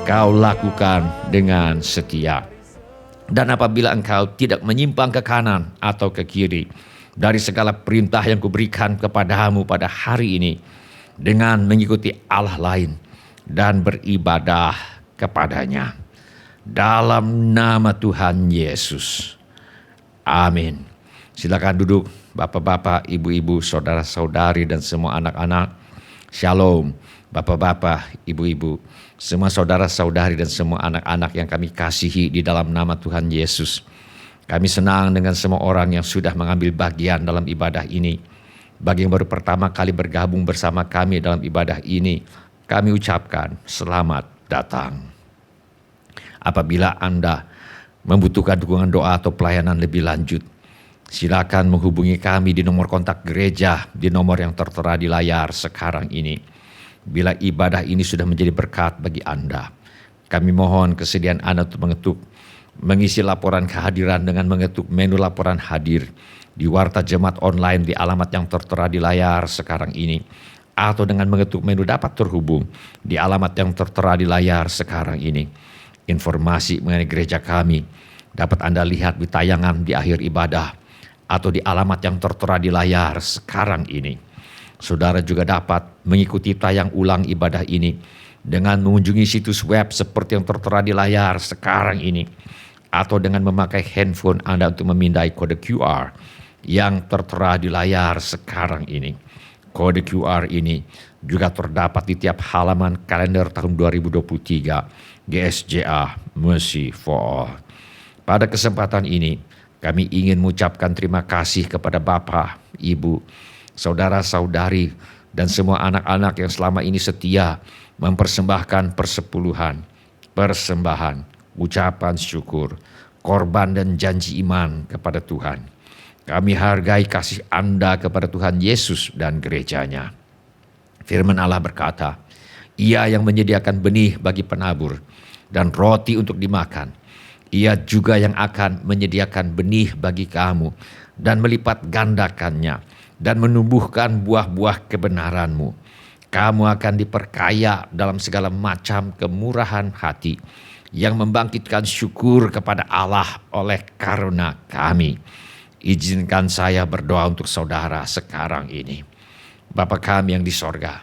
C: kau lakukan dengan setia. Dan apabila engkau tidak menyimpang ke kanan atau ke kiri dari segala perintah yang kuberikan kepadamu pada hari ini, dengan mengikuti Allah lain dan beribadah kepadanya. Dalam nama Tuhan Yesus. Amin. Silakan duduk bapak-bapak, ibu-ibu, saudara-saudari, dan semua anak-anak. Shalom bapak-bapak, ibu-ibu, semua saudara-saudari, dan semua anak-anak yang kami kasihi di dalam nama Tuhan Yesus. Kami senang dengan semua orang yang sudah mengambil bagian dalam ibadah ini. Bagi yang baru pertama kali bergabung bersama kami dalam ibadah ini, kami ucapkan selamat datang. Apabila Anda membutuhkan dukungan doa atau pelayanan lebih lanjut, silakan menghubungi kami di nomor kontak gereja di nomor yang tertera di layar sekarang ini. Bila ibadah ini sudah menjadi berkat bagi Anda, kami mohon kesediaan Anda untuk mengisi laporan kehadiran dengan mengetuk menu laporan hadir di Warta Jemaat Online di alamat yang tertera di layar sekarang ini, atau dengan mengetuk menu dapat terhubung di alamat yang tertera di layar sekarang ini. Informasi mengenai gereja kami dapat Anda lihat di tayangan di akhir ibadah atau di alamat yang tertera di layar sekarang ini. Saudara juga dapat mengikuti tayang ulang ibadah ini dengan mengunjungi situs web seperti yang tertera di layar sekarang ini, atau dengan memakai handphone Anda untuk memindai kode QR yang tertera di layar sekarang ini. Kode QR ini juga terdapat di tiap halaman kalender tahun 2023 GSJA Mercy for All. Pada kesempatan ini, kami ingin mengucapkan terima kasih kepada Bapak, Ibu, saudara-saudari, dan semua anak-anak yang selama ini setia mempersembahkan persepuluhan, persembahan, ucapan syukur, korban dan janji iman kepada Tuhan. Kami hargai kasih Anda kepada Tuhan Yesus dan gerejanya. Firman Allah berkata, Ia yang menyediakan benih bagi penabur dan roti untuk dimakan. Ia juga yang akan menyediakan benih bagi kamu dan melipat gandakannya dan menumbuhkan buah-buah kebenaranmu. Kamu akan diperkaya dalam segala macam kemurahan hati yang membangkitkan syukur kepada Allah oleh karena kami. Izinkan saya berdoa untuk saudara sekarang ini. Bapa kami yang di sorga,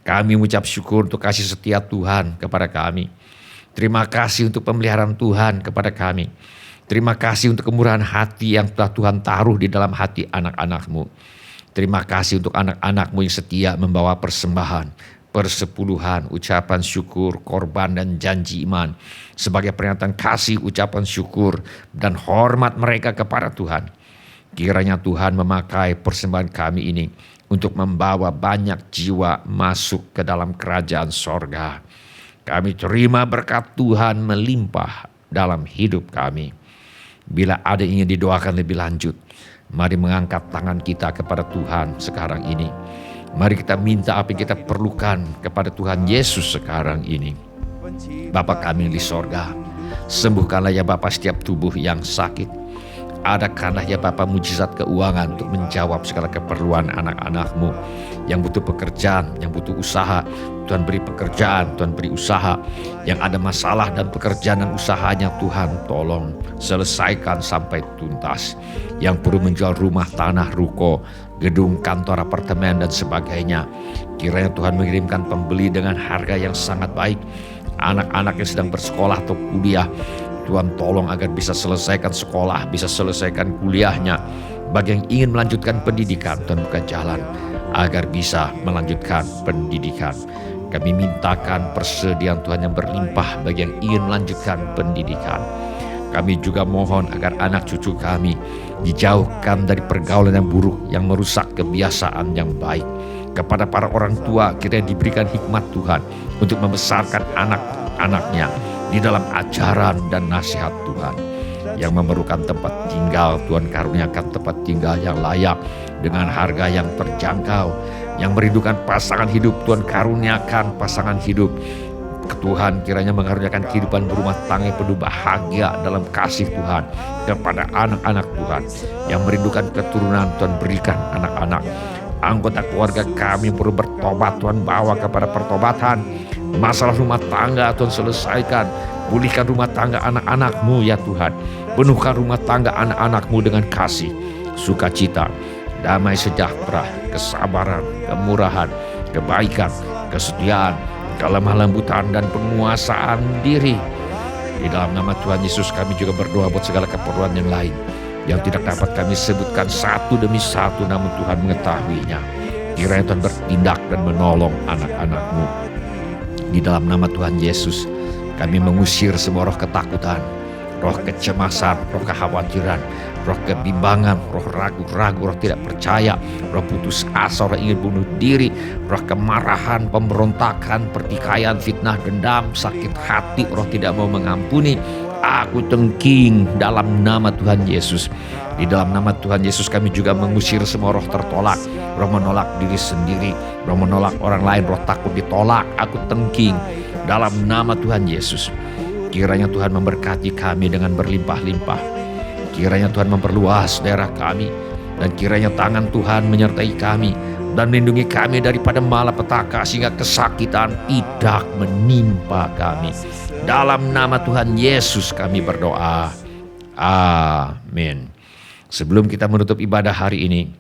C: kami mengucap syukur untuk kasih setia Tuhan kepada kami. Terima kasih untuk pemeliharaan Tuhan kepada kami. Terima kasih untuk kemurahan hati yang telah Tuhan taruh di dalam hati anak-anak-Mu. Terima kasih untuk anak-anak-Mu yang setia membawa persembahan, persepuluhan, ucapan syukur, korban dan janji iman sebagai pernyataan kasih, ucapan syukur dan hormat mereka kepada Tuhan. Kiranya Tuhan memakai persembahan kami ini untuk membawa banyak jiwa masuk ke dalam kerajaan sorga. Kami terima berkat Tuhan melimpah dalam hidup kami. Bila ada yang ingin didoakan lebih lanjut, mari mengangkat tangan kita kepada Tuhan sekarang ini. Mari kita minta apa yang kita perlukan kepada Tuhan Yesus sekarang ini. Bapa kami di sorga, sembuhkanlah ya Bapa setiap tubuh yang sakit. Adakanlah ya Bapa mujizat keuangan untuk menjawab segala keperluan anak-anak-Mu yang butuh pekerjaan, yang butuh usaha. Tuhan beri pekerjaan, Tuhan beri usaha. Yang ada masalah dan pekerjaan dan usahanya, Tuhan tolong selesaikan sampai tuntas. Yang perlu menjual rumah, tanah, ruko, gedung, kantor, apartemen dan sebagainya, kiranya Tuhan mengirimkan pembeli dengan harga yang sangat baik. Anak-anak yang sedang bersekolah atau kuliah, Tuhan tolong agar bisa selesaikan sekolah, bisa selesaikan kuliahnya. Bagi yang ingin melanjutkan pendidikan, Tuhan buka jalan agar bisa melanjutkan pendidikan. Kami mintakan persediaan Tuhan yang berlimpah bagi yang ingin melanjutkan pendidikan. Kami juga mohon agar anak cucu kami dijauhkan dari pergaulan yang buruk yang merusak kebiasaan yang baik. Kepada para orang tua, kiranya diberikan hikmat Tuhan untuk membesarkan anak-anaknya di dalam ajaran dan nasihat Tuhan. Yang memerlukan tempat tinggal, Tuhan karuniakan tempat tinggal yang layak dengan harga yang terjangkau. Yang merindukan pasangan hidup, Tuhan karuniakan pasangan hidup. Tuhan kiranya mengaruniakan kehidupan berumah tangga penuh bahagia dalam kasih Tuhan kepada anak-anak Tuhan. Yang merindukan keturunan, Tuhan berikan anak-anak. Anggota keluarga kami perlu bertobat, Tuhan bawa kepada pertobatan. Masalah rumah tangga Tuhan selesaikan. Pulihkan rumah tangga anak-anak-Mu ya Tuhan. Penuhkan rumah tangga anak-anak-Mu dengan kasih, sukacita, damai sejahtera, kesabaran, kemurahan, kebaikan, kesetiaan, kelemah lembutan dan penguasaan diri. Di dalam nama Tuhan Yesus kami juga berdoa buat segala keperluan yang lain yang tidak dapat kami sebutkan satu demi satu, namun Tuhan mengetahuinya. Kiranya Tuhan bertindak dan menolong anak-anak-Mu. Di dalam nama Tuhan Yesus, kami mengusir semua roh ketakutan, roh kecemasan, roh kekhawatiran, roh kebimbangan, roh ragu-ragu, roh tidak percaya, roh putus asa, roh ingin bunuh diri, roh kemarahan, pemberontakan, pertikaian, fitnah, dendam, sakit hati, roh tidak mau mengampuni. Aku tengking dalam nama Tuhan Yesus. Di dalam nama Tuhan Yesus kami juga mengusir semua roh tertolak, roh menolak diri sendiri, roh menolak orang lain, roh takut ditolak. Aku tengking dalam nama Tuhan Yesus. Kiranya Tuhan memberkati kami dengan berlimpah-limpah. Kiranya Tuhan memperluas daerah kami, dan kiranya tangan Tuhan menyertai kami dan melindungi kami daripada malapetaka sehingga kesakitan tidak menimpa kami. Dalam nama Tuhan Yesus kami berdoa. Amin. Sebelum kita menutup ibadah hari ini,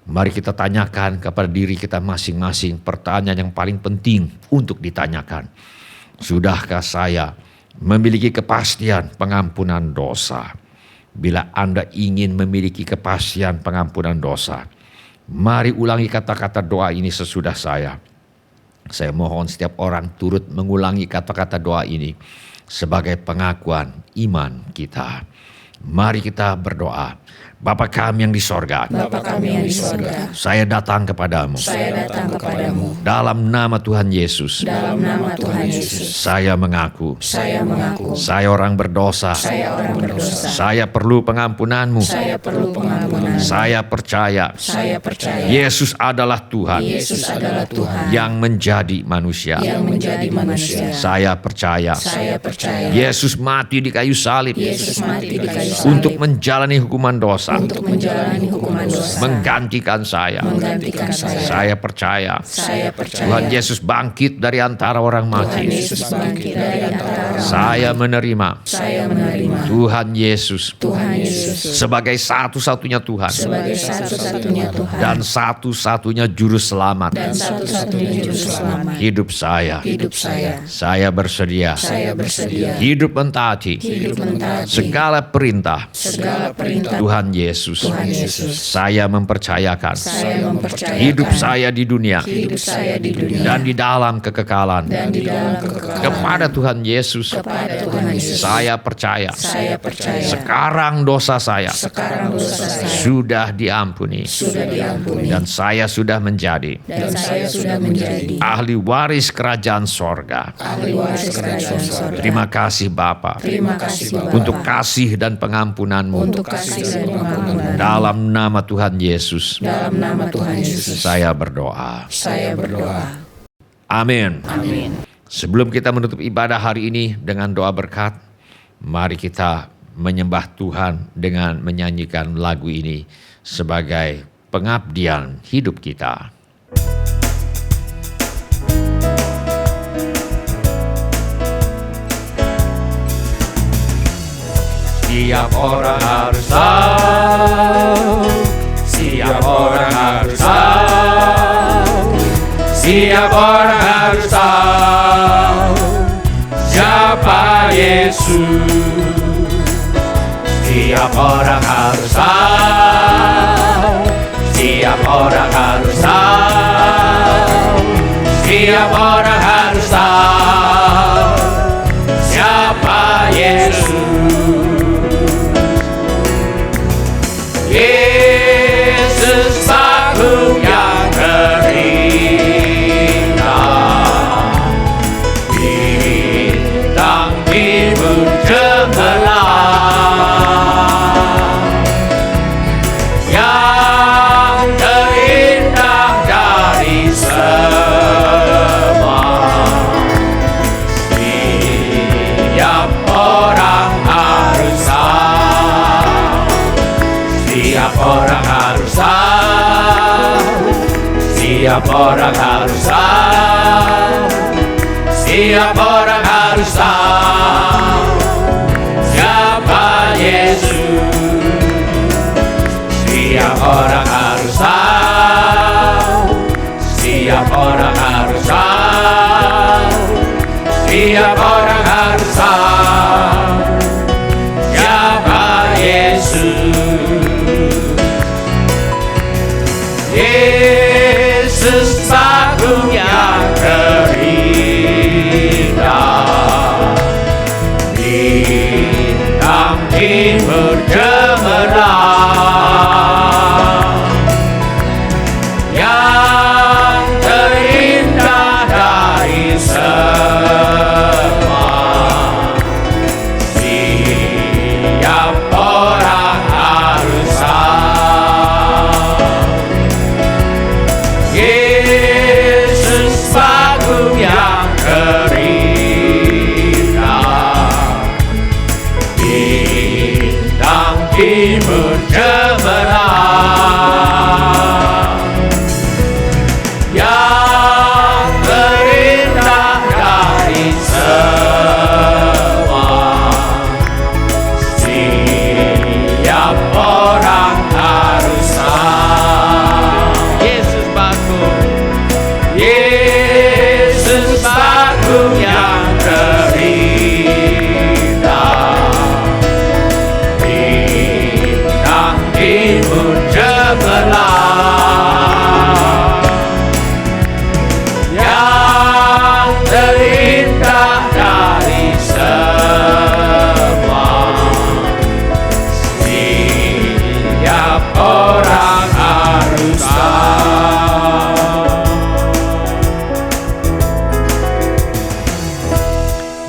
C: mari kita tanyakan kepada diri kita masing-masing pertanyaan yang paling penting untuk ditanyakan. Sudahkah saya memiliki kepastian pengampunan dosa? Bila Anda ingin memiliki kepastian pengampunan dosa, mari ulangi kata-kata doa ini sesudah saya. Saya mohon setiap orang turut mengulangi kata-kata doa ini sebagai pengakuan iman kita. Mari kita berdoa. Bapa kami yang di sorga,
A: Bapa kami yang di sorga,
C: saya datang kepadamu.
A: saya datang kepadamu.
C: Dalam nama Tuhan Yesus,
A: Dalam nama Tuhan Yesus,
C: saya mengaku,
A: saya mengaku,
C: saya orang berdosa.
A: saya orang berdosa.
C: Saya perlu pengampunanmu.
A: Saya perlu pengampunan.
C: Saya percaya
A: Saya percaya
C: Yesus adalah Tuhan
A: Yesus adalah Tuhan
C: yang menjadi manusia.
A: yang menjadi manusia.
C: Saya percaya
A: Saya percaya
C: Yesus mati di kayu salib
A: Yesus mati di kayu salib
C: untuk menjalani hukuman dosa,
A: untuk menjalani hukuman dosa,
C: menggantikan saya.
A: menggantikan saya.
C: Saya percaya
A: Saya percaya
C: Tuhan Yesus bangkit dari antara orang
A: Tuhan
C: mati.
A: Yesus bangkit dari antara orang.
C: Saya menerima
A: Saya menerima
C: Tuhan Yesus
A: Tuhan Yesus
C: sebagai satu-satunya Tuhan
A: sebagai satu-satunya Tuhan
C: dan satu-satunya juru selamat
A: dan satu-satunya juru selamat
C: hidup saya.
A: hidup saya.
C: Saya bersedia
A: Saya bersedia
C: hidup mentaati
A: hidup mentaati
C: segala perintah
A: segala perintah
C: Tuhan Yesus.
A: Tuhan Yesus.
C: Saya mempercayakan
A: Saya mempercayakan
C: hidup saya di dunia
A: hidup saya di dunia
C: dan di dalam kekekalan
A: dan di dalam kekekalan
C: kepada Tuhan Yesus.
A: kepada Tuhan Yesus.
C: Saya percaya
A: Saya percaya
C: sekarang dosa saya
A: sekarang dosa saya
C: sudah diampuni
A: sudah diampuni
C: dan saya sudah menjadi
A: dan saya sudah menjadi
C: ahli waris kerajaan sorga.
A: ahli waris kerajaan sorga.
C: Terima kasih Bapa
A: Terima kasih Bapa
C: untuk kasih dan pengampunanmu.
A: untuk kasih dan pengampunan.
C: Dalam nama Tuhan Yesus,
A: Dalam nama Tuhan Yesus
C: saya berdoa.
A: saya berdoa.
C: Amin.
A: Amin.
C: Sebelum kita menutup ibadah hari ini dengan doa berkat, mari kita menyembah Tuhan dengan menyanyikan lagu ini sebagai pengabdian hidup kita. Setiap orang harus tahu, setiap orang harus tahu, setiap orang harus tahu siapa Yesus. Setiap orang harus tahu, setiap orang harus tahu, setiap orang harus tahu siapa Yesus. Yesus agung yang terindah, bintang timur cemerlang, yang terindah dari semua. Setiap orang harus tahu, setiap orang harus tahu, setiap orang harus tahu, setiap orang harus tahu siapa Yesus. Setiap orang harus tahu, setiap orang harus tahu, setiap orang harus tahu siapa Yesus. Yesus agung yang terindah, bintang timur cemerlang, yang terindah dari semua. Setiap orang harus tahu,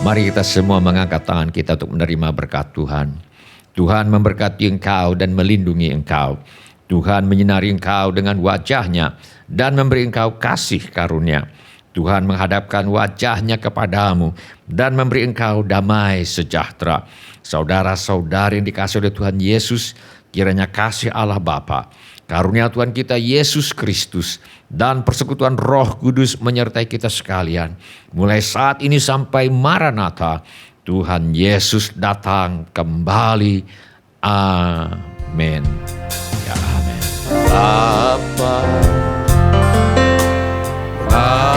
C: Mari kita semua mengangkat tangan kita untuk menerima berkat Tuhan. Tuhan memberkati engkau dan melindungi engkau. Tuhan menyinari engkau dengan wajah-Nya dan memberi engkau kasih karunia. Tuhan menghadapkan wajah-Nya kepadamu dan memberi engkau damai sejahtera. Saudara-saudari yang dikasihi oleh Tuhan Yesus, kiranya kasih Allah Bapa, karunia Tuhan kita Yesus Kristus, dan persekutuan Roh Kudus menyertai kita sekalian. Mulai saat ini sampai Maranatha, Tuhan Yesus datang kembali. Amin. Ya, amin.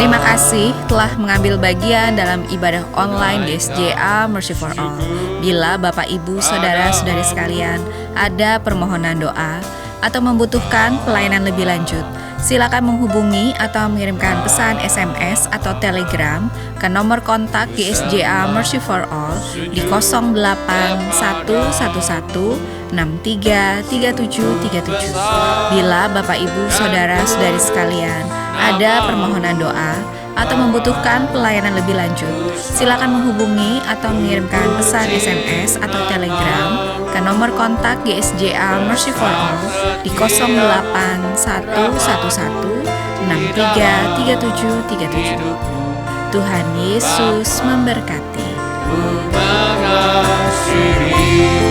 A: Terima kasih telah mengambil bagian dalam ibadah online GSJA Mercy for All. Bila Bapak, Ibu, Saudara-saudari sekalian ada permohonan doa atau membutuhkan pelayanan lebih lanjut, silakan menghubungi atau mengirimkan pesan SMS atau Telegram ke nomor kontak GSJA Mercy for All di 08111633737. Bila Bapak, Ibu, Saudara-saudari sekalian ada permohonan doa atau membutuhkan pelayanan lebih lanjut, silakan menghubungi atau mengirimkan pesan SMS atau Telegram ke nomor kontak GSJA Mercy for All di 08111633737. Tuhan Yesus memberkati.
C: Mengasihi